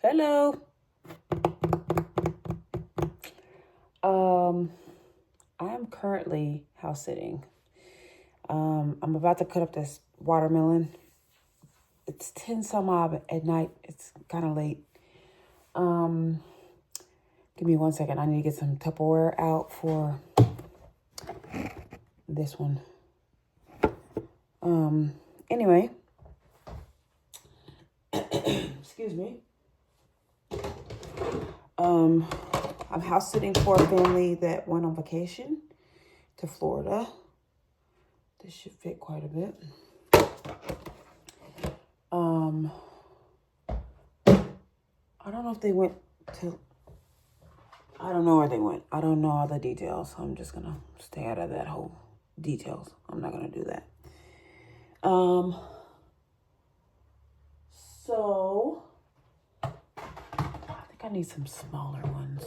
Hello. Um, I am currently house sitting. I'm about to cut up this watermelon. It's 10 some odd at night. It's kind of late. Um, Give me 1 second. I need to get some Tupperware out for this one. Um, anyway, excuse me. Um, I'm house sitting for a family that went on vacation to Florida. This should fit quite a bit. I don't know if they went to, I don't know where they went. I don't know all the details. I'm just going to stay out of that whole details. I'm not going to do that. Um, so I think I need some smaller ones.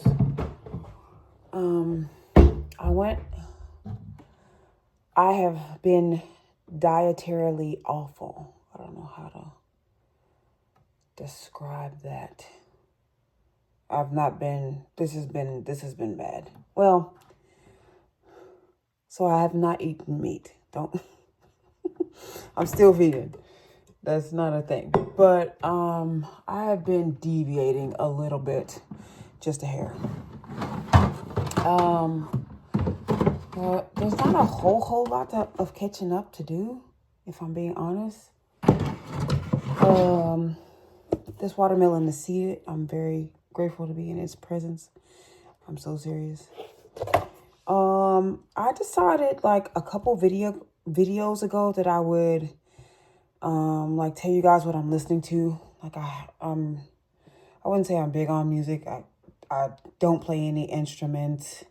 I have been dietarily awful. I don't know how to describe that. This has been bad. Well, so I have not eaten meat. I'm still vegan. That's not a thing. But I have been deviating a little bit, just a hair. There's not a whole lot of catching up to do, if I'm being honest. This watermelon is seeded. I'm very grateful to be in its presence. I'm so serious. I decided like a couple videos ago that I would like tell you guys what I'm listening to. Like I wouldn't say I'm big on music. I don't play any instruments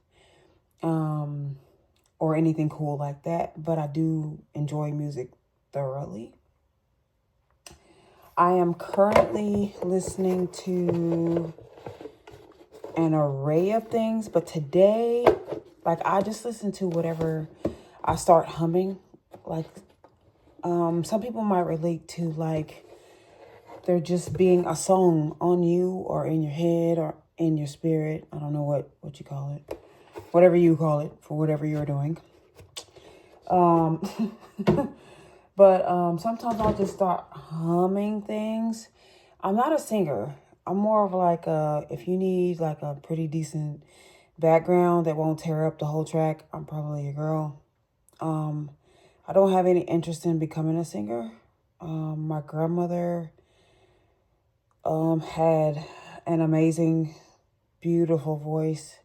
or anything cool like that, but I do enjoy music thoroughly. I am currently listening to an array of things, but today, like I just listen to whatever I start humming. Like some people might relate to like there just being a song on you or in your head or in your spirit. I don't know what you call it. Whatever you call it for whatever you're doing. But sometimes I'll just start humming things. I'm not a singer. I'm more of like if you need like a pretty decent background that won't tear up the whole track, I'm probably your girl. I don't have any interest in becoming a singer. My grandmother had an amazing, beautiful voice.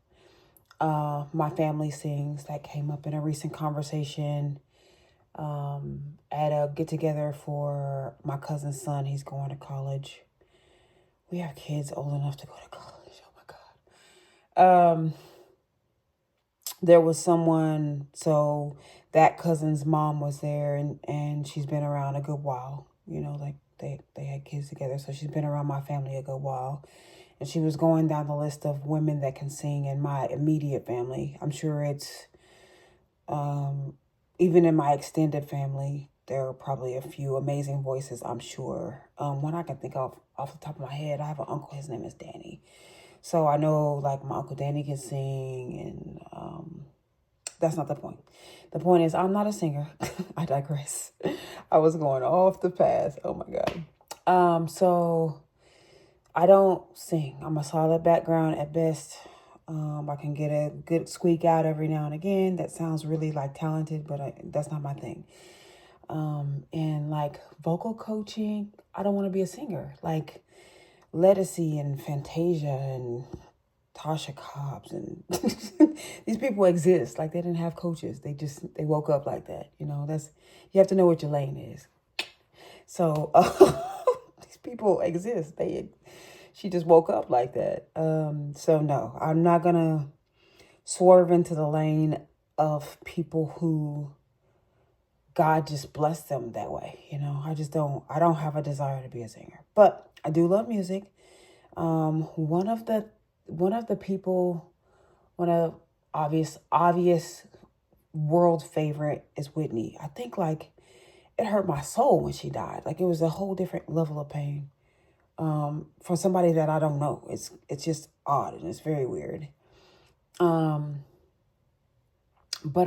My family sings. That came up in a recent conversation at a get together for my cousin's son. He's going to college. We have kids old enough to go to college. Oh my God. There was someone, so that cousin's mom was there and she's been around a good while. You know, like they had kids together. So she's been around my family a good while. And she was going down the list of women that can sing in my immediate family. I'm sure it's, even in my extended family, there are probably a few amazing voices, I'm sure. One I can think of off the top of my head, I have an uncle, his name is Danny. So I know like my Uncle Danny can sing and that's not the point. The point is I'm not a singer. I digress. I was going off the path. Oh my God. So I don't sing. I'm a solid background at best. I can get a good squeak out every now and again. That sounds really like talented, but that's not my thing. And like vocal coaching, I don't want to be a singer. Like Ledisi and Fantasia and Tasha Cobbs and these people exist. Like they didn't have coaches. They woke up like that. You know, you have to know what your lane is. So these people exist. She just woke up like that. So no, I'm not gonna swerve into the lane of people who God just blessed them that way. You know, I don't have a desire to be a singer, but I do love music. One of the people, one of obvious world favorite is Whitney. I think like it hurt my soul when she died. Like it was a whole different level of pain. for somebody that I don't know. It's just odd and it's very weird. But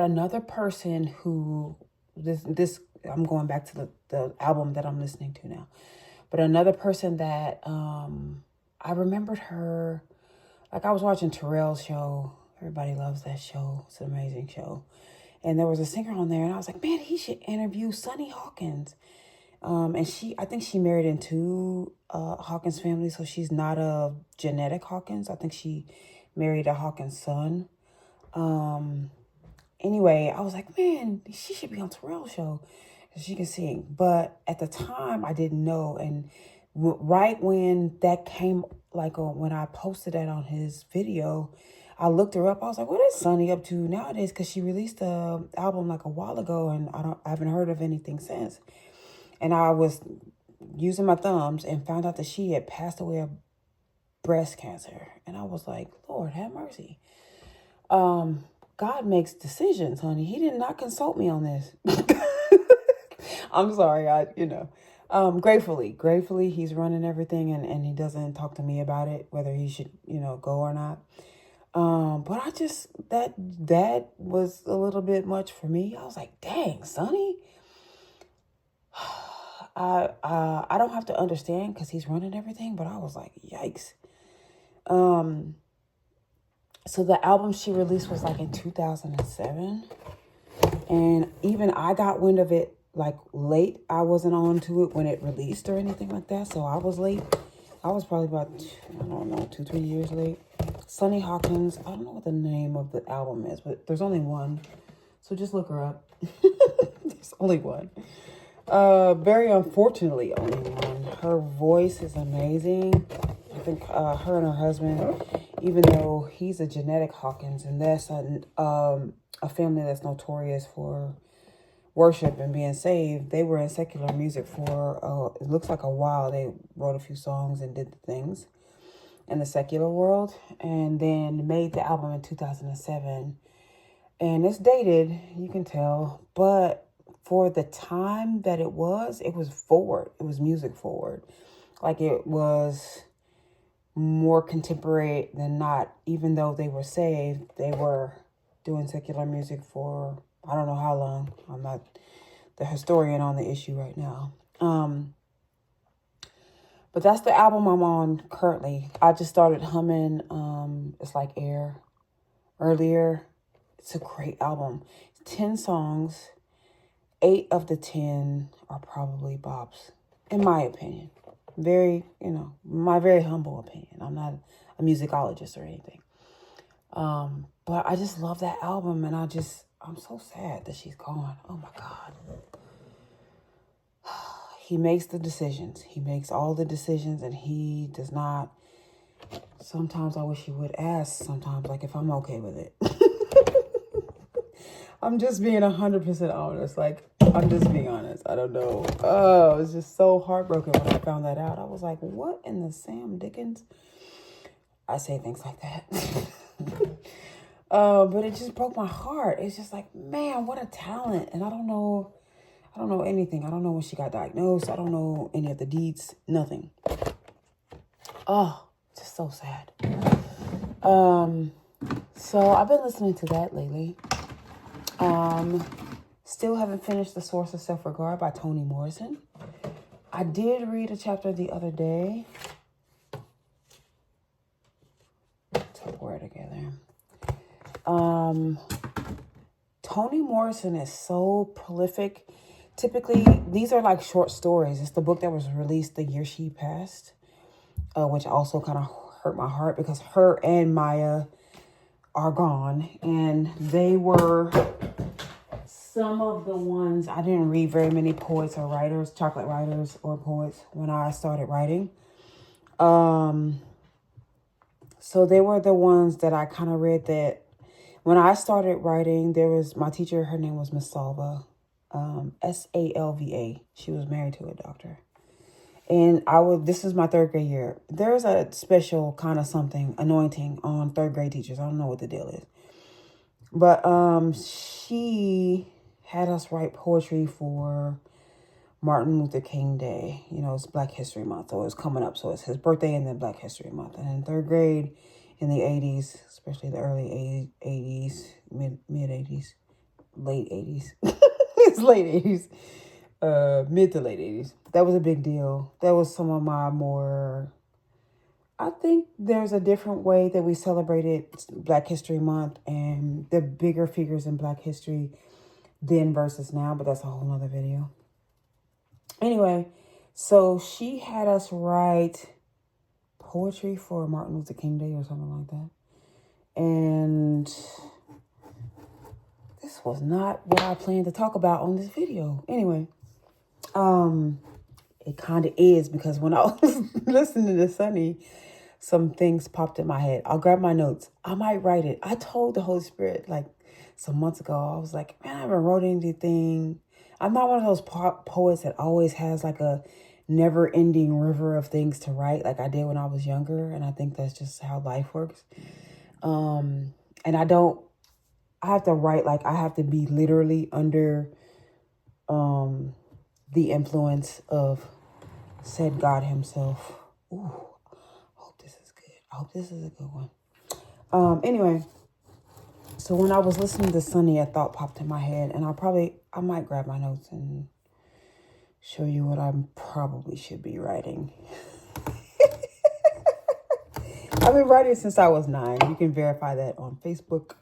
another person who this I'm going back to the album that I'm listening to now. But another person that I remembered her, like I was watching Terrell's show. Everybody loves that show. It's an amazing show. And there was a singer on there, and I was like, man, he should interview Sunny Hawkins. And I think she married into Hawkins family, so she's not a genetic Hawkins. I think she married a Hawkins son. Anyway, I was like, man, she should be on Terrell's show because she can sing. But at the time, I didn't know. And right when that came, like when I posted that on his video, I looked her up. I was like, what is Sunny up to nowadays? Because she released a album like a while ago, and I haven't heard of anything since. And I was using my thumbs and found out that she had passed away of breast cancer. And I was like, Lord, have mercy. God makes decisions, honey. He did not consult me on this. I'm sorry. Gratefully, he's running everything and he doesn't talk to me about it, whether he should, go or not. But I just, that was a little bit much for me. I was like, dang, Sonny. I don't have to understand because he's running everything, but I was like, yikes. So the album she released was like in 2007. And even I got wind of it like late. I wasn't on to it when it released or anything like that. So I was late. I was probably about, 2-3 years late. Sunny Hawkins. I don't know what the name of the album is, but there's only one. So just look her up. There's only one. Very unfortunately, only one. Her voice is amazing. I think her and her husband, even though he's a genetic Hawkins, and that's a family that's notorious for worship and being saved, they were in secular music for, it looks like a while. They wrote a few songs and did the things in the secular world, and then made the album in 2007. And it's dated, you can tell, but for the time that it was forward. It was music forward. Like it was more contemporary than not. Even though they were saved, they were doing secular music for I don't know how long. I'm not the historian on the issue right now. But that's the album I'm on currently. I just started humming It's Like Air earlier. It's a great album. 10 songs. 8 of the 10 are probably bops, in my opinion. My very humble opinion. I'm not a musicologist or anything. But I just love that album, and I'm so sad that she's gone. Oh my God. He makes the decisions. He makes all the decisions, and he does not. Sometimes I wish he would ask sometimes, like, if I'm okay with it. I'm just being 100% honest. Like, I'm just being honest. I don't know. Oh, I was just so heartbroken when I found that out. I was like, what in the Sam Dickens? I say things like that. But it just broke my heart. It's just like, man, what a talent. And I don't know anything. I don't know when she got diagnosed. I don't know any of the deeds. Nothing. Oh, just so sad. So I've been listening to that lately. Still haven't finished The Source of Self-Regard by Toni Morrison. I did read a chapter the other day. Let's hope we're together. Toni Morrison is so prolific. Typically, these are like short stories. It's the book that was released the year she passed, which also kind of hurt my heart because her and Maya are gone, and they were some of the ones. I didn't read very many poets or writers, chocolate writers or poets when I started writing. So they were the ones that I kind of read that when I started writing, there was my teacher, her name was Miss Salva, Salva. She was married to a doctor. And this is my 3rd grade year. There's a special kind of something, anointing on 3rd grade teachers. I don't know what the deal is. But she had us write poetry for Martin Luther King Day. You know, it's Black History Month, so it's coming up. So it's his birthday and then Black History Month. And in third grade in the 80s, especially the early 80s, mid 80s, late 80s. It's late 80s, mid to late 80s. That was a big deal. That was some of my more... I think there's a different way that we celebrated Black History Month and the bigger figures in Black history then versus now, but that's a whole nother video. Anyway, so she had us write poetry for Martin Luther King Day or something like that. And this was not what I planned to talk about on this video. Anyway, it kind of is, because when I was listening to Sunny, some things popped in my head. I'll grab my notes. I might write it. I told the Holy Spirit like some months ago, I was like, man, I haven't wrote anything. I'm not one of those poets that always has like a never ending river of things to write like I did when I was younger. And I think that's just how life works. And I have to write, like I have to be literally under the influence of said God himself. Ooh. I hope this is a good one. Anyway, so when I was listening to Sunny, a thought popped in my head, and I might grab my notes and show you what I probably should be writing. I've been writing since I was 9. You can verify that on Facebook.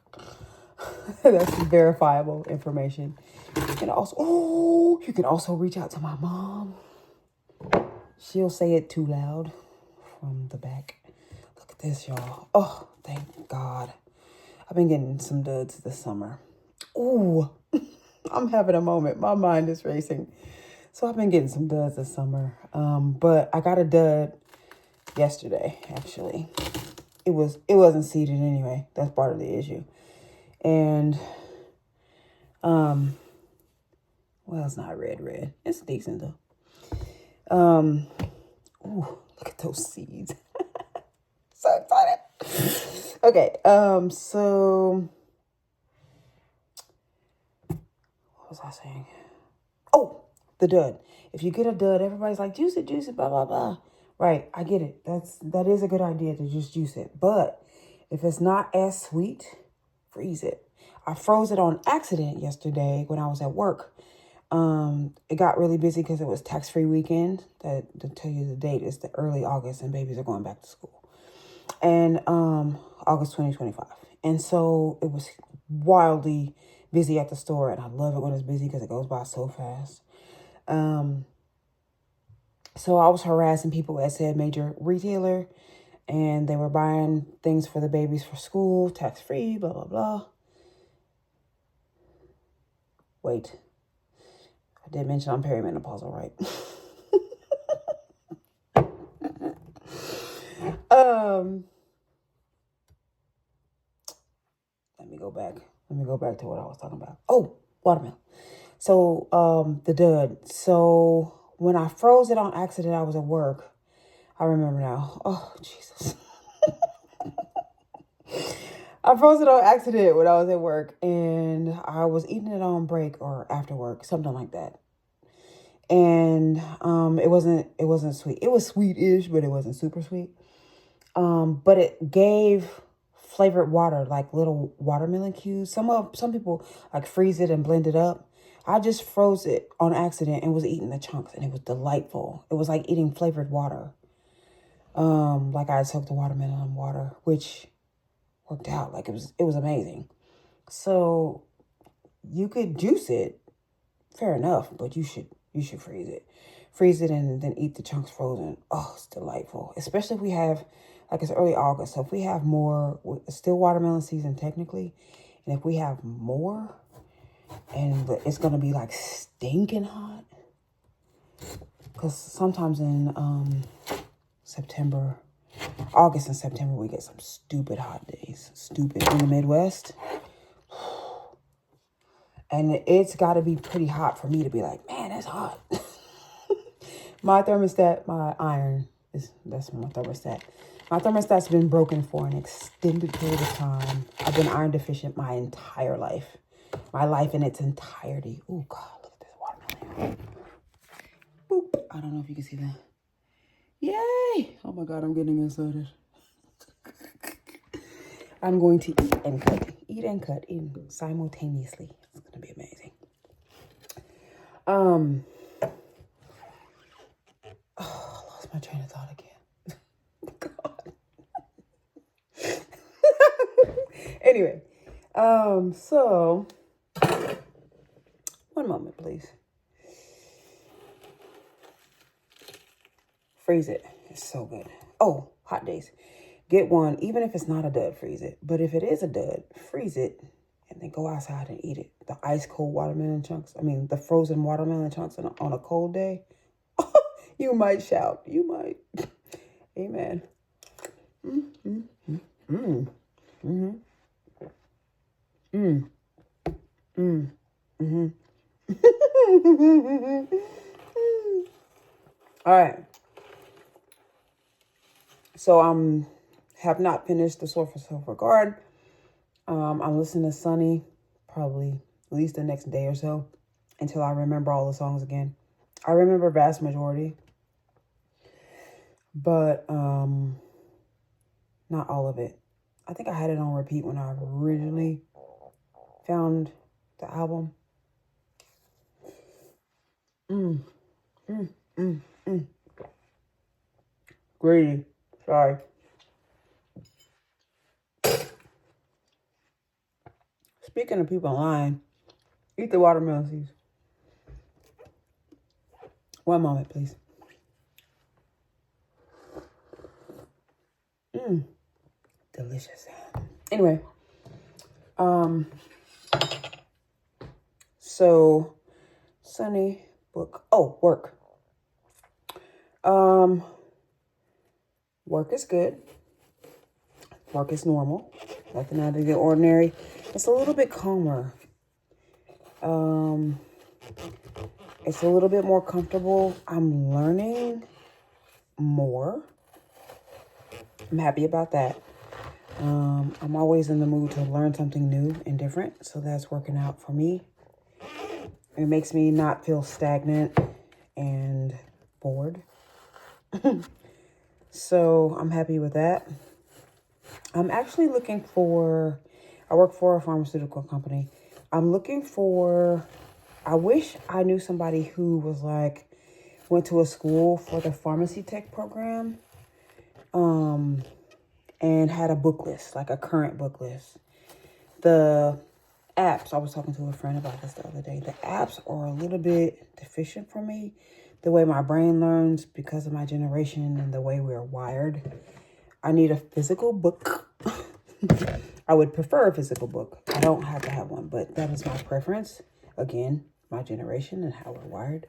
That's verifiable information. You can also reach out to my mom. She'll say it too loud from the back. This, y'all. Oh, thank God. I've been getting some duds this summer. Ooh, I'm having a moment. My mind is racing. So I've been getting some duds this summer. But I got a dud yesterday, actually. It wasn't seeded anyway. That's part of the issue. And well, it's not red. It's decent though. Ooh, look at those seeds. So excited. Okay, so what was I saying? Oh, the dud. If you get a dud, everybody's like, juice it, blah, blah, blah. Right, I get it. That is a good idea to just juice it. But if it's not as sweet, freeze it. I froze it on accident yesterday when I was at work. It got really busy because it was tax-free weekend. That, to tell you the date, is the early August and babies are going back to school. And August 2025. And so it was wildly busy at the store. And I love it when it's busy because it goes by so fast. So I was harassing people at said major retailer. And they were buying things for the babies for school, tax-free, blah, blah, blah. Wait. I did mention I'm perimenopausal, right? Let me go back to what I was talking about. Oh, watermelon. So, the dud. So when I froze it on accident, I was at work. I remember now. Oh, Jesus. I froze it on accident when I was at work, and I was eating it on break or after work, something like that. And it wasn't sweet. It was sweet-ish, but it wasn't super sweet. But it gave flavored water, like little watermelon cubes. Some people like freeze it and blend it up. I just froze it on accident and was eating the chunks, and it was delightful. It was like eating flavored water. Like I soaked the watermelon in water, which worked out. Like it was amazing. So you could juice it, fair enough, but you should freeze it. Freeze it and then eat the chunks frozen. Oh, it's delightful. Especially if we have, like, it's early August. So if we have more, it's still watermelon season technically. And if we have more, and it's going to be like stinking hot. Because sometimes in August and September, we get some stupid hot days. Stupid in the Midwest. And it's got to be pretty hot for me to be like, man, that's hot. My thermostat, that's my thermostat. My thermostat's been broken for an extended period of time. I've been iron deficient my entire life. My life in its entirety. Oh, God, look at this watermelon. I don't know if you can see that. Yay! Oh my God, I'm getting excited. I'm going to eat and cut simultaneously. It's gonna be amazing. Oh, I lost my train of thought again. God. Anyway, so one moment, please. Freeze it. It's so good. Oh, hot days. Get one, even if it's not a dud, freeze it. But if it is a dud, freeze it and then go outside and eat it. The ice cold watermelon chunks. I mean, the frozen watermelon chunks on a cold day. You might shout. You might. Amen. All right. So have not finished the Soar for Self-Regard. I'm listening to Sunny probably at least the next day or so until I remember all the songs again. I remember vast majority, but not all of it. I think I had it on repeat when I originally found the album. Greedy. Sorry. Speaking of people lying, eat the watermelon seeds. One moment, please. Delicious. Anyway, so Sunny book. Oh, work. Work is good. Work is normal. Nothing out of the ordinary. It's a little bit calmer. It's a little bit more comfortable. I'm learning more. I'm happy about that. I'm always in the mood to learn something new and different, so that's working out for me. It makes me not feel stagnant and bored. So I'm happy with that. I'm actually looking for, I work for a pharmaceutical company. I'm looking for, I wish I knew somebody who was like, went to a school for the pharmacy tech program, and had a book list, like a current book list. The apps, I was talking to a friend about this the other day. The apps are a little bit deficient for me. The way my brain learns because of my generation and the way we're wired. I need a physical book. I would prefer a physical book. I don't have to have one, but that is my preference. Again, my generation and how we're wired.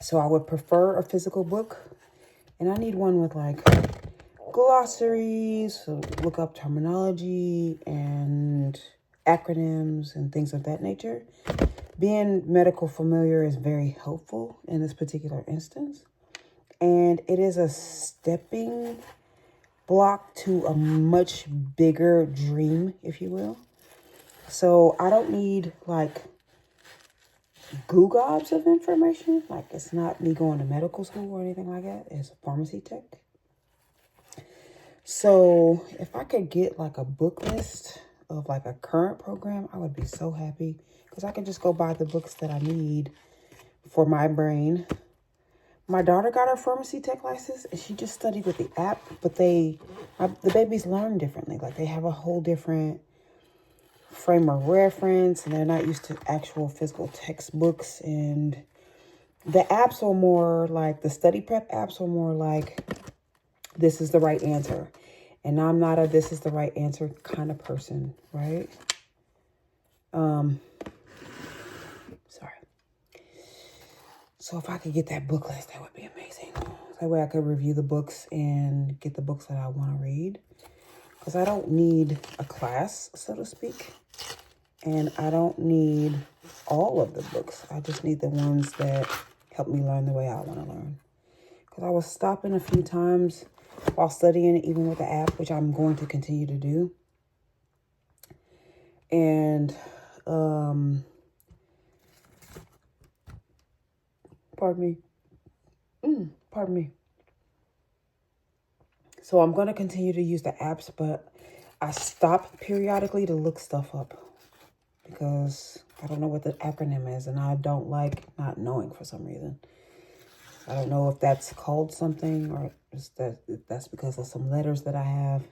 So I would prefer a physical book. And I need one with like glossaries, so look up terminology and acronyms and things of that nature. Being medical familiar is very helpful in this particular instance. And it is a stepping block to a much bigger dream, if you will. So I don't need like goo gobs of information. Like it's not me going to medical school or anything like that. It's pharmacy tech. So if I could get like a book list of like a current program, I would be so happy because I can just go buy the books that I need for my brain. My daughter got her pharmacy tech license and she just studied with the app, but the babies learn differently. Like they have a whole different frame of reference and they're not used to actual physical textbooks. And the apps are more like, the study prep apps are more like, this is the right answer. And I'm not a this is the right answer kind of person, right? Sorry. So if I could get that book list, that would be amazing. That way I could review the books and get the books that I want to read. Because I don't need a class, so to speak. And I don't need all of the books. I just need the ones that help me learn the way I want to learn. Because I was stopping a few times while studying, even with the app, which I'm going to continue to do. And, pardon me. Pardon me. So I'm going to continue to use the apps, but I stop periodically to look stuff up because I don't know what the acronym is, and I don't like not knowing for some reason. I don't know if that's called something or that's because of some letters that I have.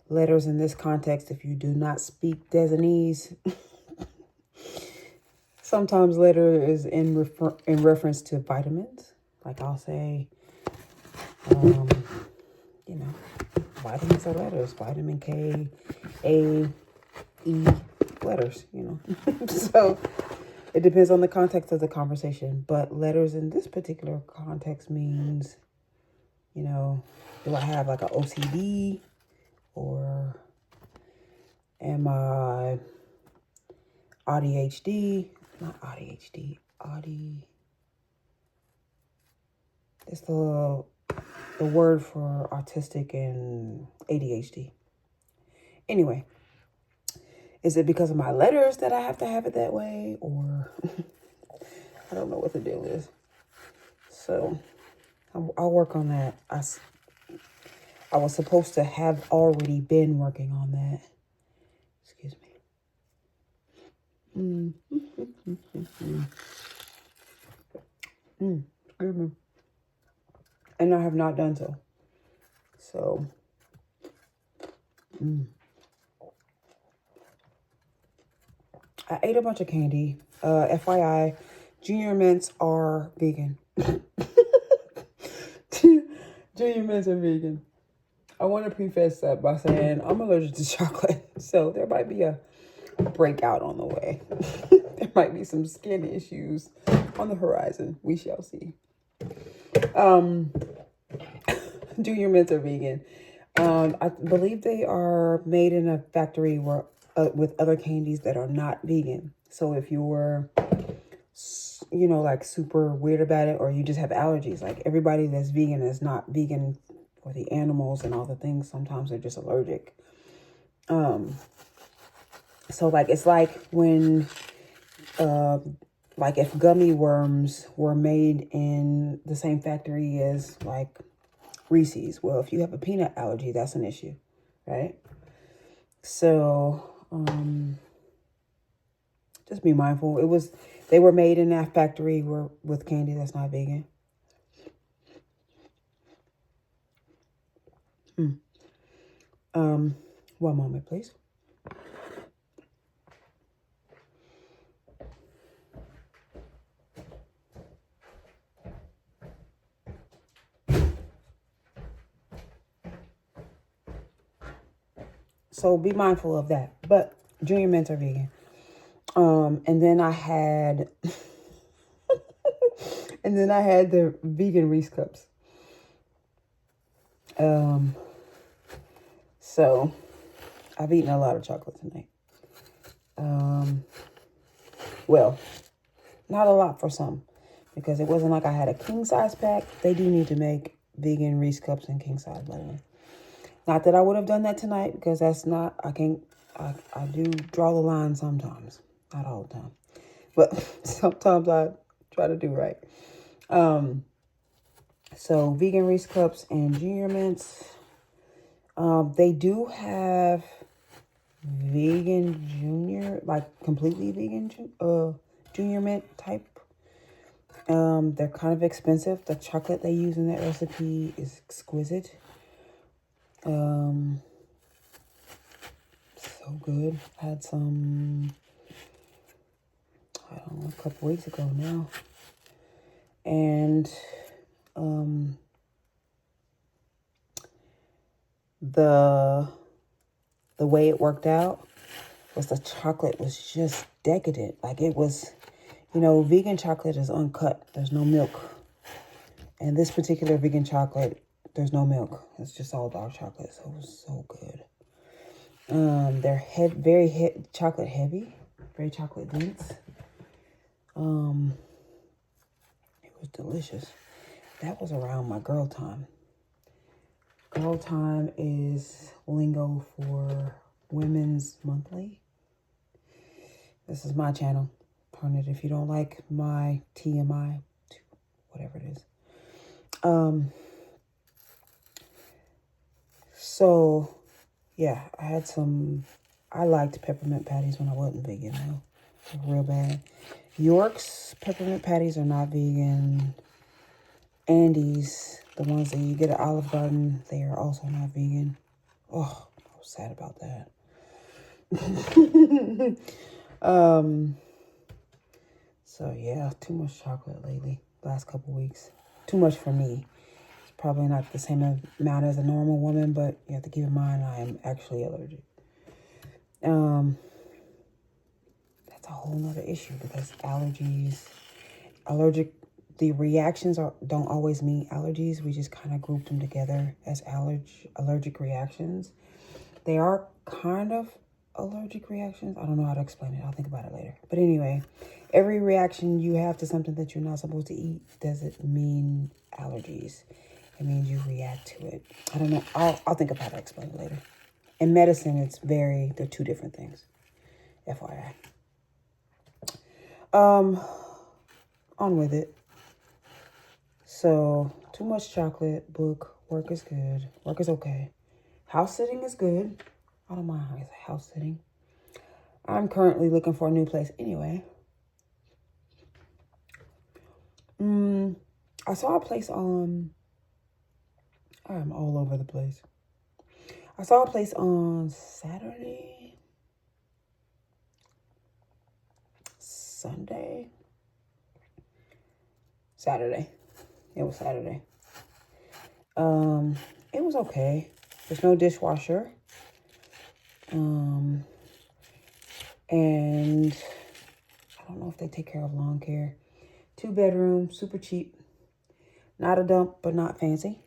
Letters in this context, if you do not speak Desanese, sometimes letter is in reference to vitamins. Like I'll say, you know, vitamins are letters. Vitamin K, A, E, letters, you know. So it depends on the context of the conversation. But letters in this particular context means, you know, do I have like an OCD or am I ADHD? Not ADHD. It's the word for autistic and ADHD. Anyway, is it because of my letters that I have to have it that way? Or I don't know what the deal is. So I'll work on that. I was supposed to have already been working on that. Excuse me. Excuse me. And I have not done so. So, I ate a bunch of candy. FYI, Junior Mints are vegan. Junior Mints are vegan. I want to preface that by saying I'm allergic to chocolate. So there might be a breakout on the way. There might be some skin issues on the horizon. We shall see. Junior Mints are vegan. I believe they are made in a factory where, with other candies that are not vegan. So if you're, you know, like super weird about it, or you just have allergies, like everybody that's vegan is not vegan for the animals and all the things. Sometimes they're just allergic. So like, it's like when, like if gummy worms were made in the same factory as like Reese's. Well, if you have a peanut allergy, that's an issue, right? So, just be mindful. They were made in that factory with candy that's not vegan. One moment, please. So be mindful of that. But Junior Mints are vegan. And then I had, the vegan Reese cups. So I've eaten a lot of chocolate tonight. Well, not a lot for some, because it wasn't like I had a king size pack. They do need to make vegan Reese cups and king size, by the way. Not that I would have done that tonight, because that's not, I do draw the line sometimes. Not all the time. But sometimes I try to do right. So vegan Reese cups and Junior Mints. They do have vegan junior, like completely vegan Junior Mint type. They're kind of expensive. The chocolate they use in that recipe is exquisite. So good. I had some, I don't know, a couple weeks ago now. And the way it worked out was the chocolate was just decadent. Like it was, you know, vegan chocolate is uncut. There's no milk. And this particular vegan chocolate, there's no milk. It's just all dark chocolate. So it was so good. They're very chocolate heavy, very chocolate dense. It was delicious. That was around my girl time. Girl time is lingo for Women's Monthly. This is my channel. Turn it if you don't like my TMI, whatever it is. Um, so yeah, I liked peppermint patties when I wasn't vegan though. They're real bad. York's peppermint patties are not vegan. Andy's, the ones that you get at Olive Garden, they are also not vegan. Oh, I was sad about that. So yeah, too much chocolate lately. Last couple weeks. Too much for me. It's probably not the same amount as a normal woman, but you have to keep in mind I am actually allergic. That's a whole nother issue because the reactions don't always mean allergies. We just kind of group them together as allergic reactions. They are kind of allergic reactions. I don't know how to explain it. I'll think about it later. But anyway, every reaction you have to something that you're not supposed to eat doesn't mean allergies. It means you react to it. I don't know. I'll think about how to explain it later. In medicine, they're two different things. FYI. On with it. So, too much chocolate, book, work is good. Work is okay. House sitting is good. I don't mind house sitting. I'm currently looking for a new place anyway. I saw a place I'm all over the place. I saw a place on Saturday. It was Saturday. It was okay. There's no dishwasher. And I don't know if they take care of lawn care. 2-bedroom, super cheap. Not a dump, but not fancy.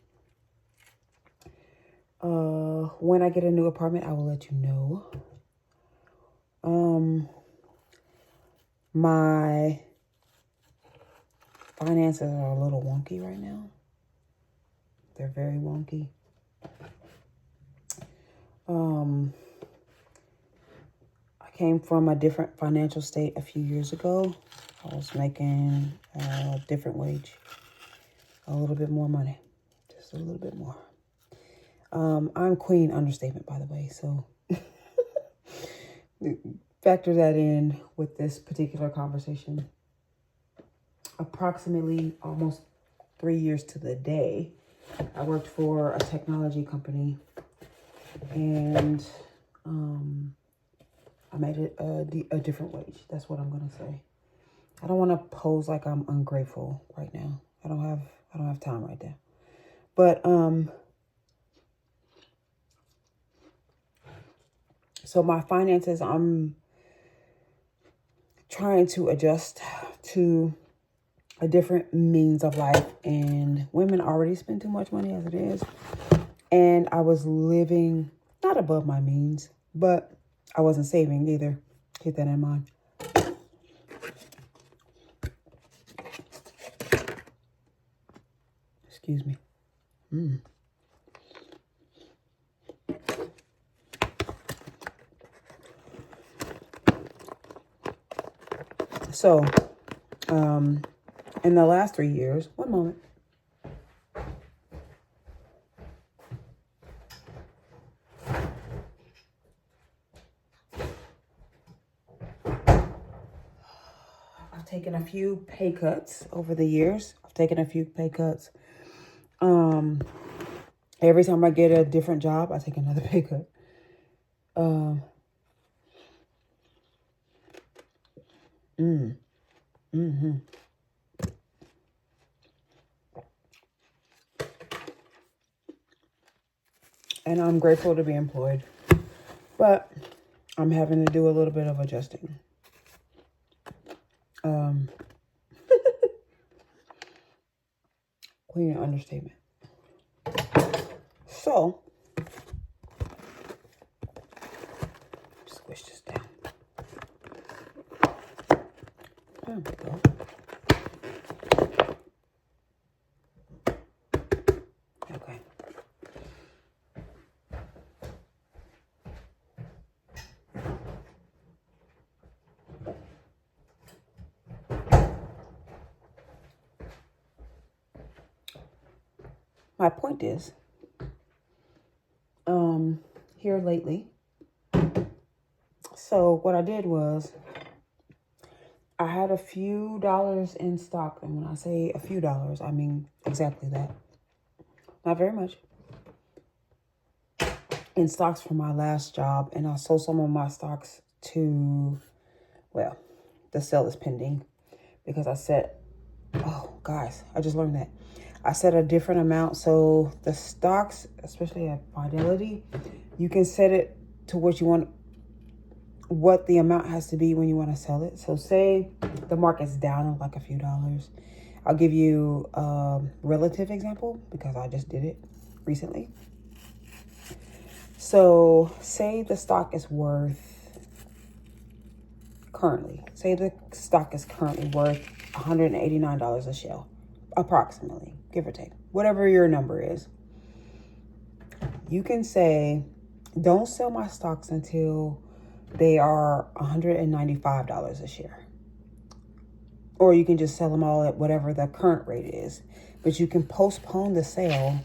When I get a new apartment, I will let you know. My finances are a little wonky right now. They're very wonky. I came from a different financial state a few years ago. I was making a different wage. A little bit more money. Just a little bit more. I'm queen understatement, by the way, so factor that in with this particular conversation. Approximately almost 3 years to the day, I worked for a technology company, and I made it a different wage. That's what I'm gonna say. I don't want to pose like I'm ungrateful right now. I don't have time right now. But so my finances, I'm trying to adjust to a different means of life, and women already spend too much money as it is. And I was living not above my means, but I wasn't saving either. Keep that in mind. Excuse me. So, in the last 3 years, one moment. I've taken a few pay cuts over the years. Every time I get a different job, I take another pay cut. And I'm grateful to be employed. But I'm having to do a little bit of adjusting. Queen understatement. So, squish this down. There we go. Okay. my point is, here lately, so what I did was I had a few dollars in stock. And when I say a few dollars, I mean exactly that. Not very much. In stocks from my last job. And I sold some of my stocks to, well, the sale is pending. Because I set, oh, guys, I just learned that. I set a different amount. So the stocks, especially at Fidelity, you can set it to what you want, what the amount has to be when you want to sell it. So say the market's down like a few dollars. I'll give you a relative example because I just did it recently. So say the stock is worth currently, say the stock is currently worth $189 a share, approximately, give or take, whatever your number is. You can say, don't sell my stocks until they are $195 a share. Or you can just sell them all at whatever the current rate is. But you can postpone the sale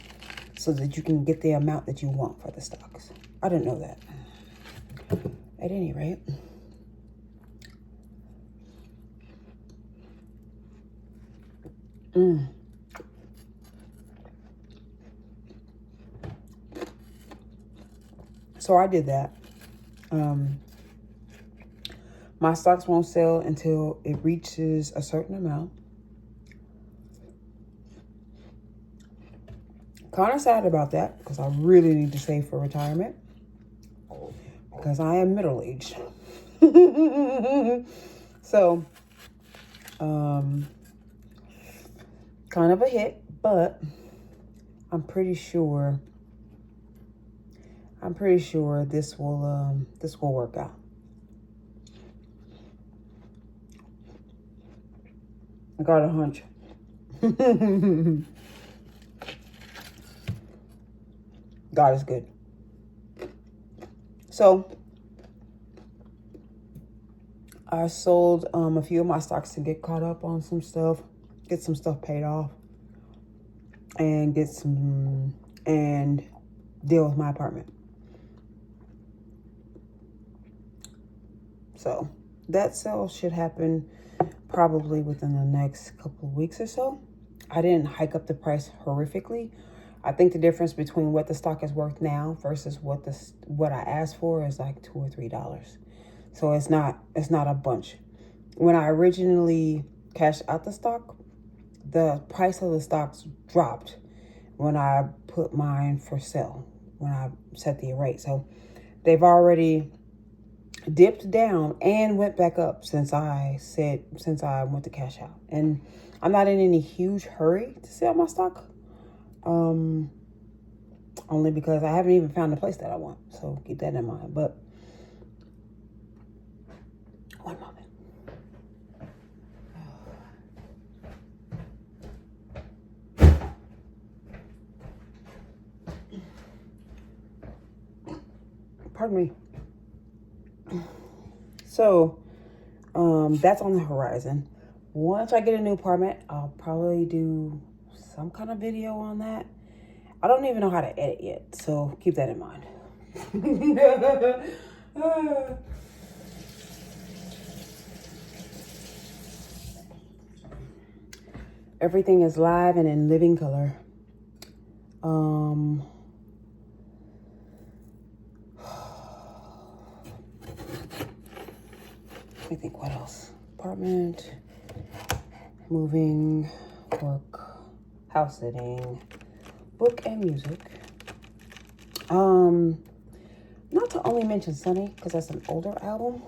so that you can get the amount that you want for the stocks. I didn't know that. At any rate. So I did that. My stocks won't sell until it reaches a certain amount. Kind of sad about that because I really need to save for retirement because I am middle-aged. So, kind of a hit, but I'm pretty sure this will work out. I got a hunch. God is good. So I sold a few of my stocks to get caught up on some stuff, get some stuff paid off, and deal with my apartment. So that sale should happen probably within the next couple of weeks or so. I didn't hike up the price horrifically. I think the difference between what the stock is worth now versus what I asked for is like $2 or $3. So it's not a bunch. When I originally cashed out the stock, the price of the stocks dropped when I put mine for sale, when I set the rate. So they've already dipped down and went back up since I went to cash out. And I'm not in any huge hurry to sell my stock. Only because I haven't even found the place that I want. So keep that in mind. But one moment. Pardon me. So, that's on the horizon. Once I get a new apartment, I'll probably do some kind of video on that. I don't even know how to edit yet, so keep that in mind. Everything is live and in living color. Let me think, what else? Apartment, moving, work, house sitting, book and music. Not to only mention Sunny, because that's an older album.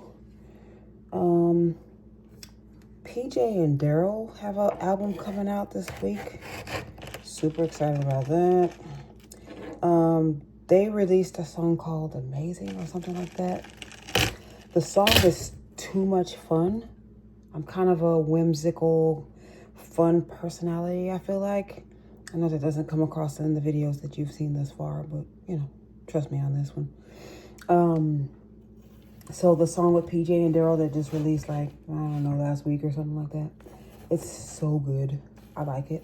PJ and Daryl have an album coming out this week. Super excited about that. They released a song called Amazing or something like that. The song is too much fun. I'm kind of a whimsical, fun personality, I feel like. I know that doesn't come across in the videos that you've seen thus far, but, you know, trust me on this one. So the song with PJ and Daryl that just released, like, I don't know, last week or something like that. It's so good. I like it.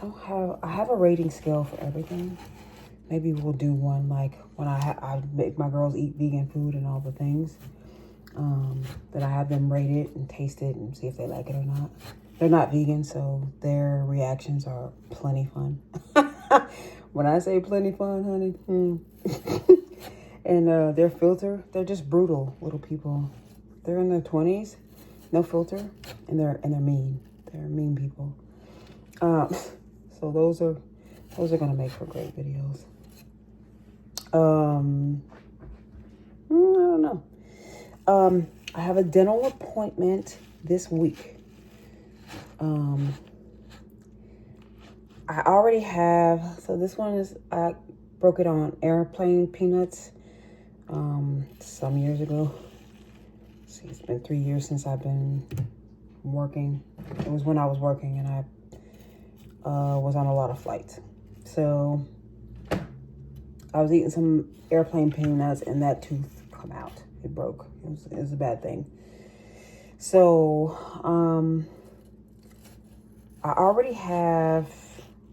I have a rating scale for everything. Maybe we'll do one like when I make my girls eat vegan food and all the things. That I have them rate it and taste it and see if they like it or not. They're not vegan, so their reactions are plenty fun. When I say plenty fun, honey. And their filter, they're just brutal little people. They're in their 20s, no filter, and they're mean. They're mean people. So those are gonna make for great videos. I don't know. I have a dental appointment this week. I already have, so this one is, I broke it on Airplane Peanuts some years ago. See, it's been 3 years since I've been working. It was when I was working and I was on a lot of flights. So I was eating some Airplane Peanuts and that tooth come out. It broke. It was a bad thing. So I already have,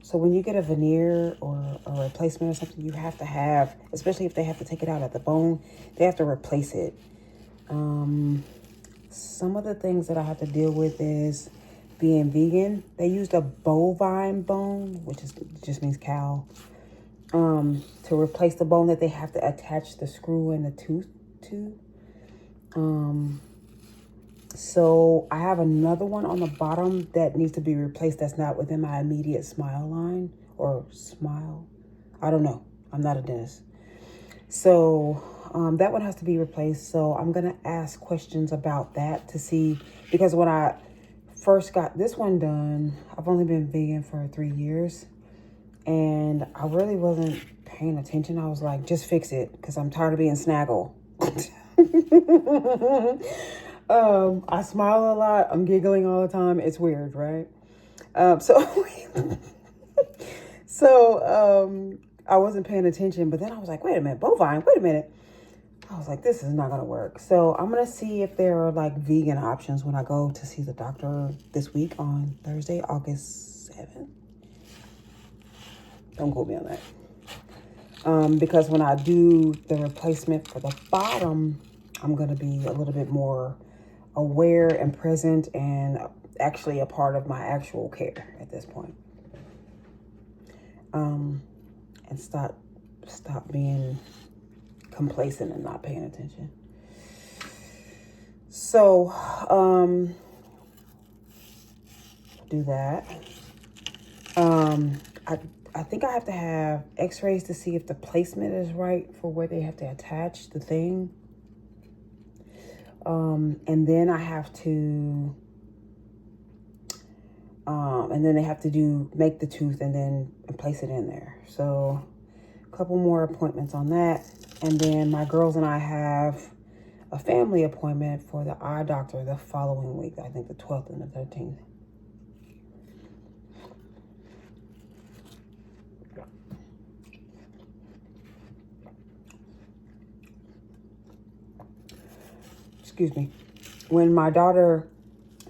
so when you get a veneer or a replacement or something, you have to have, especially if they have to take it out at the bone, they have to replace it. Some of the things that I have to deal with is being vegan. They used a bovine bone, which just means cow, to replace the bone that they have to attach the screw and the tooth to. So I have another one on the bottom that needs to be replaced that's not within my immediate smile line or smile. I don't know. I'm not a dentist. So that one has to be replaced. So I'm going to ask questions about that to see, because when I first got this one done, I've only been vegan for 3 years and I really wasn't paying attention. I was like, just fix it because I'm tired of being snaggle. I smile a lot. I'm giggling all the time. It's weird, right? So I wasn't paying attention, but then I was like, wait a minute, bovine, wait a minute. I was like, this is not going to work. So I'm going to see if there are like vegan options when I go to see the doctor this week on Thursday, August 7th. Don't quote me on that. Because when I do the replacement for the bottom, I'm going to be a little bit more aware and present and actually a part of my actual care at this point. And stop being complacent and not paying attention. So, do that. I think I have to have x-rays to see if the placement is right for where they have to attach the thing. And then I have to, and then they have to make the tooth and then place it in there. So a couple more appointments on that. And then my girls and I have a family appointment for the eye doctor the following week. I think the 12th and the 13th. Excuse me. When my daughter,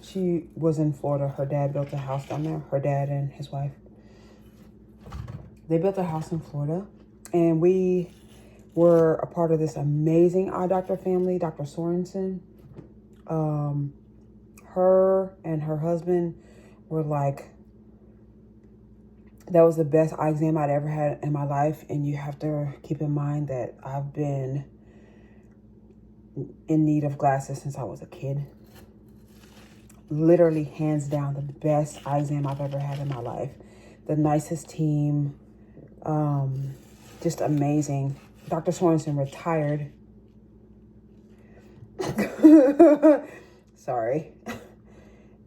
she was in Florida, her dad built a house down there, her dad and his wife. They built a house in Florida, and we were a part of this amazing eye doctor family, Dr. Sorensen. Her and her husband were like, that was the best eye exam I'd ever had in my life. And you have to keep in mind that I've been in need of glasses since I was a kid. Literally, hands down, the best eye exam I've ever had in my life. The nicest team, just amazing. Dr. Sorensen retired. Sorry.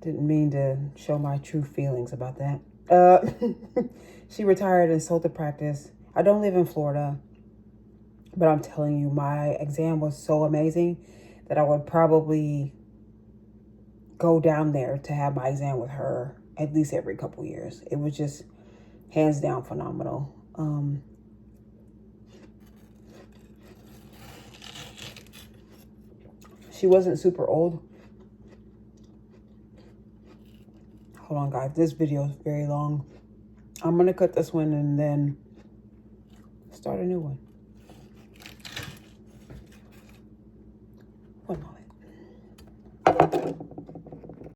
Didn't mean to show my true feelings about that. She retired and sold the practice. I don't live in Florida, but I'm telling you, my exam was so amazing that I would probably go down there to have my exam with her at least every couple years. It was just hands down phenomenal. She wasn't super old. Hold on, guys. This video is very long. I'm going to cut this one and then start a new one. One moment.